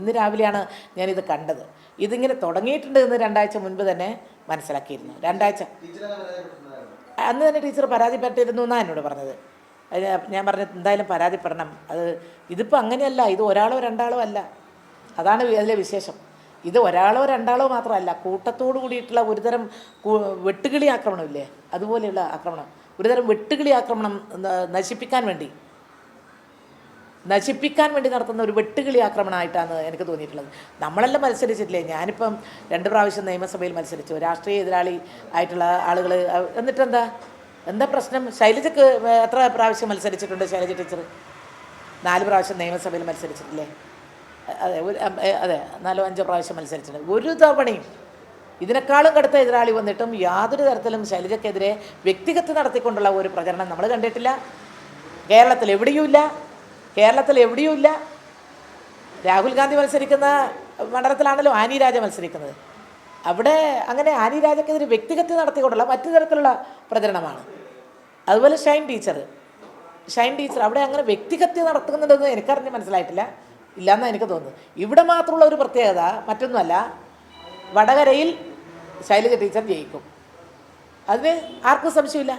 ഇന്ന് രാവിലെയാണ് ഞാനിത് കണ്ടത്. ഇതിങ്ങനെ തുടങ്ങിയിട്ടുണ്ട് എന്ന് 2 ആഴ്ച മുൻപ് തന്നെ മനസ്സിലാക്കിയിരുന്നു. 2 ആഴ്ച അന്ന് തന്നെ ടീച്ചർ പരാതിപ്പെട്ടിരുന്നു എന്നാണ് എന്നോട് പറഞ്ഞത്. ഞാൻ പറഞ്ഞത് എന്തായാലും പരാതിപ്പെടണം. ഇതിപ്പോൾ അങ്ങനെയല്ല, ഇത് ഒരാളോ രണ്ടാളോ അല്ല, അതാണ് അതിലെ വിശേഷം. ഇത് ഒരാളോ രണ്ടാളോ മാത്രമല്ല, കൂട്ടത്തോടു കൂടിയിട്ടുള്ള ഒരുതരം വെട്ടുകിളി ആക്രമണമില്ലേ, അതുപോലെയുള്ള ആക്രമണം, ഒരുതരം വെട്ടുകിളി ആക്രമണം നശിപ്പിക്കാൻ വേണ്ടി നടത്തുന്ന ഒരു വെട്ടുകിളി ആക്രമണമായിട്ടാണ് എനിക്ക് തോന്നിയിട്ടുള്ളത്. നമ്മളെല്ലാം മത്സരിച്ചിട്ടില്ലേ, ഞാനിപ്പം 2 പ്രാവശ്യം നിയമസഭയിൽ മത്സരിച്ചു, രാഷ്ട്രീയ എതിരാളി ആയിട്ടുള്ള ആളുകൾ. എന്താ പ്രശ്നം? ശൈലജക്ക് എത്ര പ്രാവശ്യം മത്സരിച്ചിട്ടുണ്ട്? ശൈലജ ടീച്ചർ 4 പ്രാവശ്യം നിയമസഭയിൽ മത്സരിച്ചിട്ടില്ലേ? അതെ 4-5 പ്രാവശ്യം മത്സരിച്ചിട്ടുണ്ട്. ഒരു തവണയും ഇതിനേക്കാളും കടുത്ത എതിരാളി വന്നിട്ടും യാതൊരു തരത്തിലും ശൈലജക്കെതിരെ വ്യക്തിഗത നടത്തിക്കൊണ്ടുള്ള ഒരു പ്രചരണം നമ്മൾ കണ്ടിട്ടില്ല. കേരളത്തിൽ എവിടെയുമില്ല. രാഹുൽ ഗാന്ധി മത്സരിക്കുന്ന മണ്ഡലത്തിലാണല്ലോ ആനി രാജ മത്സരിക്കുന്നത്. അവിടെ അങ്ങനെ ആനി രാജക്കെതിരെ വ്യക്തിഗത നടത്തിക്കൊണ്ടുള്ള മറ്റു തരത്തിലുള്ള പ്രചരണമാണ്. അതുപോലെ ഷൈൻ ടീച്ചർ അവിടെ അങ്ങനെ വ്യക്തിഗത നടത്തുന്നുണ്ടെന്ന് എനിക്കറിഞ്ഞ് മനസ്സിലായിട്ടില്ല, ഇല്ലയെന്നാണ് എനിക്ക് തോന്നുന്നത്. ഇവിടെ മാത്രമുള്ള ഒരു പ്രത്യേകത മറ്റൊന്നുമല്ല, വടകരയിൽ ശൈലജ ടീച്ചർ ജയിക്കും, അതിന് ആർക്കും സംശയമില്ല.